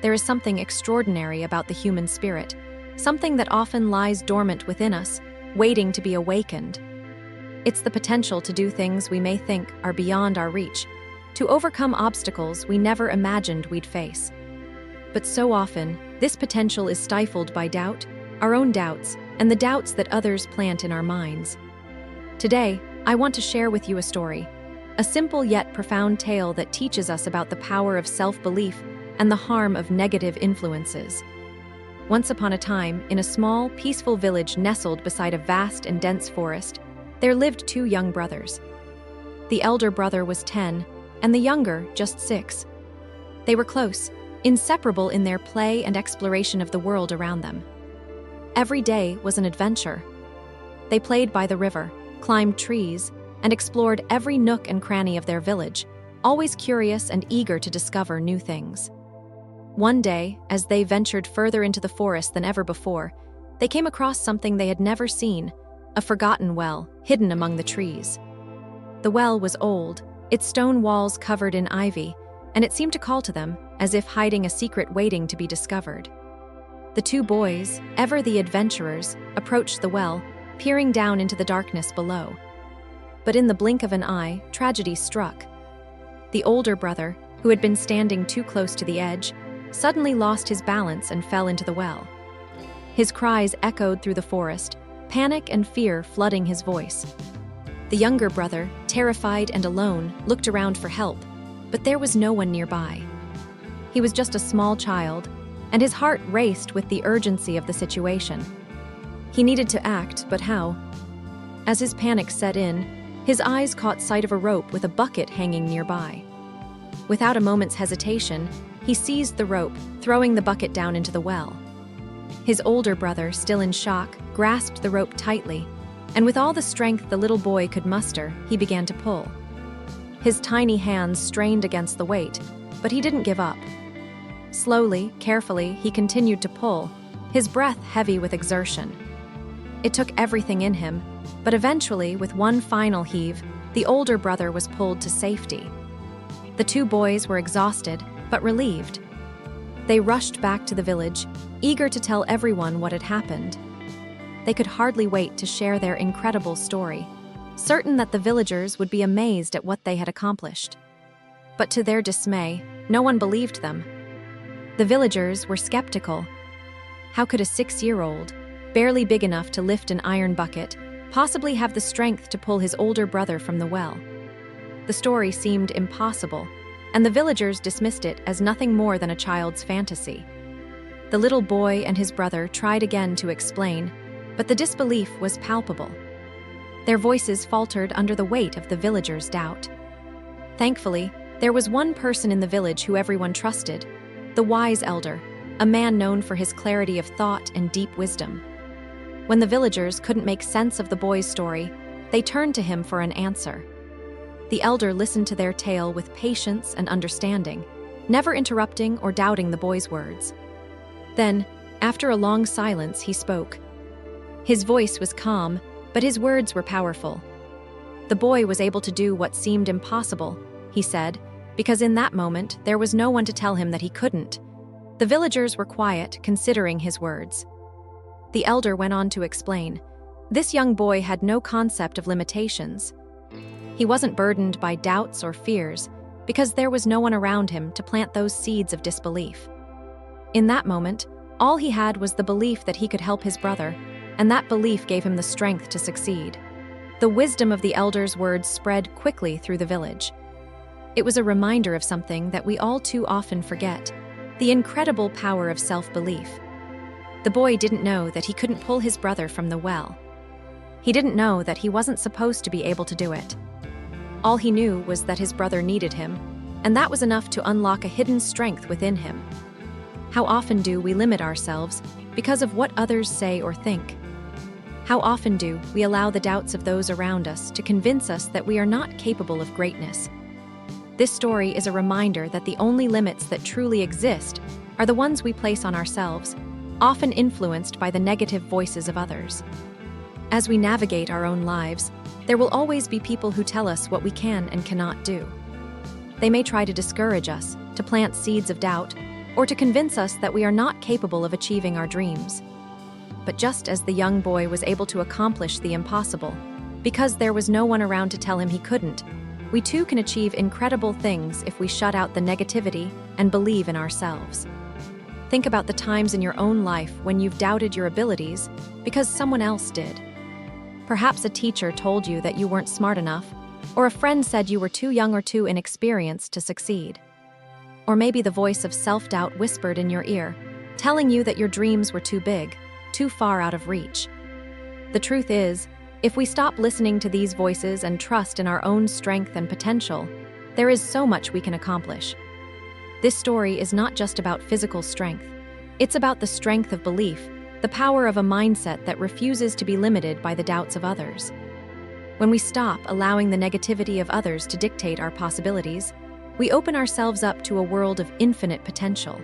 there is something extraordinary about the human spirit, something that often lies dormant within us, waiting to be awakened. It's the potential to do things we may think are beyond our reach, to overcome obstacles we never imagined we'd face. But so often, this potential is stifled by doubt, our own doubts, and the doubts that others plant in our minds. Today, I want to share with you a story, a simple yet profound tale that teaches us about the power of self-belief and the harm of negative influences. Once upon a time, in a small, peaceful village nestled beside a vast and dense forest, there lived two young brothers. The elder brother was 10, and the younger just 6. They were close, inseparable in their play and exploration of the world around them. Every day was an adventure. They played by the river, climbed trees, and explored every nook and cranny of their village, always curious and eager to discover new things. One day, as they ventured further into the forest than ever before, they came across something they had never seen, a forgotten well, hidden among the trees. The well was old, its stone walls covered in ivy, and it seemed to call to them, as if hiding a secret waiting to be discovered. The two boys, ever the adventurers, approached the well, peering down into the darkness below. But in the blink of an eye, tragedy struck. The older brother, who had been standing too close to the edge, suddenly lost his balance and fell into the well. His cries echoed through the forest, panic and fear flooding his voice. The younger brother, terrified and alone, looked around for help, but there was no one nearby. He was just a small child, and his heart raced with the urgency of the situation. He needed to act, but how? As his panic set in, his eyes caught sight of a rope with a bucket hanging nearby. Without a moment's hesitation, he seized the rope, throwing the bucket down into the well. His older brother, still in shock, grasped the rope tightly, and with all the strength the little boy could muster, he began to pull. His tiny hands strained against the weight, but he didn't give up. Slowly, carefully, he continued to pull, his breath heavy with exertion. It took everything in him, but eventually, with one final heave, the older brother was pulled to safety. The two boys were exhausted, but relieved. They rushed back to the village, eager to tell everyone what had happened. They could hardly wait to share their incredible story, certain that the villagers would be amazed at what they had accomplished. But to their dismay, no one believed them. The villagers were skeptical. How could a 6-year-old, barely big enough to lift an iron bucket, possibly have the strength to pull his older brother from the well? The story seemed impossible, and the villagers dismissed it as nothing more than a child's fantasy. The little boy and his brother tried again to explain, but the disbelief was palpable. Their voices faltered under the weight of the villagers' doubt. Thankfully, there was one person in the village who everyone trusted, the wise elder, a man known for his clarity of thought and deep wisdom. When the villagers couldn't make sense of the boy's story, they turned to him for an answer. The elder listened to their tale with patience and understanding, never interrupting or doubting the boy's words. Then, after a long silence, he spoke. His voice was calm, but his words were powerful. The boy was able to do what seemed impossible, he said, because in that moment there was no one to tell him that he couldn't. The villagers were quiet, considering his words. The elder went on to explain. This young boy had no concept of limitations. He wasn't burdened by doubts or fears, because there was no one around him to plant those seeds of disbelief. In that moment, all he had was the belief that he could help his brother, and that belief gave him the strength to succeed. The wisdom of the elder's words spread quickly through the village. It was a reminder of something that we all too often forget, the incredible power of self-belief. The boy didn't know that he couldn't pull his brother from the well. He didn't know that he wasn't supposed to be able to do it. All he knew was that his brother needed him, and that was enough to unlock a hidden strength within him. How often do we limit ourselves because of what others say or think? How often do we allow the doubts of those around us to convince us that we are not capable of greatness? This story is a reminder that the only limits that truly exist are the ones we place on ourselves, often influenced by the negative voices of others. As we navigate our own lives, there will always be people who tell us what we can and cannot do. They may try to discourage us, to plant seeds of doubt, or to convince us that we are not capable of achieving our dreams. But just as the young boy was able to accomplish the impossible, because there was no one around to tell him he couldn't, we too can achieve incredible things if we shut out the negativity and believe in ourselves. Think about the times in your own life when you've doubted your abilities because someone else did. Perhaps a teacher told you that you weren't smart enough, or a friend said you were too young or too inexperienced to succeed. Or maybe the voice of self-doubt whispered in your ear, telling you that your dreams were too big, too far out of reach. The truth is, if we stop listening to these voices and trust in our own strength and potential, there is so much we can accomplish. This story is not just about physical strength. It's about the strength of belief, the power of a mindset that refuses to be limited by the doubts of others. When we stop allowing the negativity of others to dictate our possibilities, we open ourselves up to a world of infinite potential.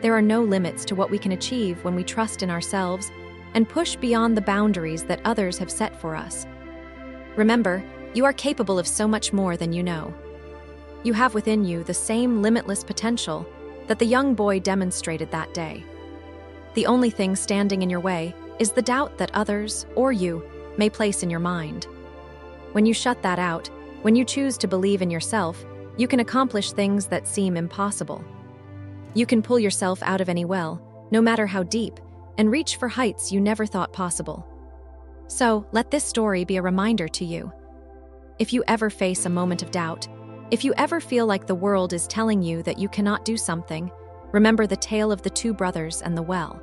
There are no limits to what we can achieve when we trust in ourselves and push beyond the boundaries that others have set for us. Remember, you are capable of so much more than you know. You have within you the same limitless potential that the young boy demonstrated that day. The only thing standing in your way is the doubt that others, or you, may place in your mind. When you shut that out, when you choose to believe in yourself, you can accomplish things that seem impossible. You can pull yourself out of any well, no matter how deep, and reach for heights you never thought possible. So, let this story be a reminder to you. If you ever face a moment of doubt, if you ever feel like the world is telling you that you cannot do something, remember the tale of the two brothers and the well.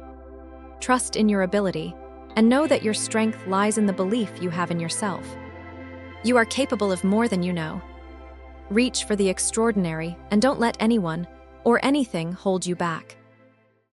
Trust in your ability, and know that your strength lies in the belief you have in yourself. You are capable of more than you know. Reach for the extraordinary and don't let anyone or anything hold you back.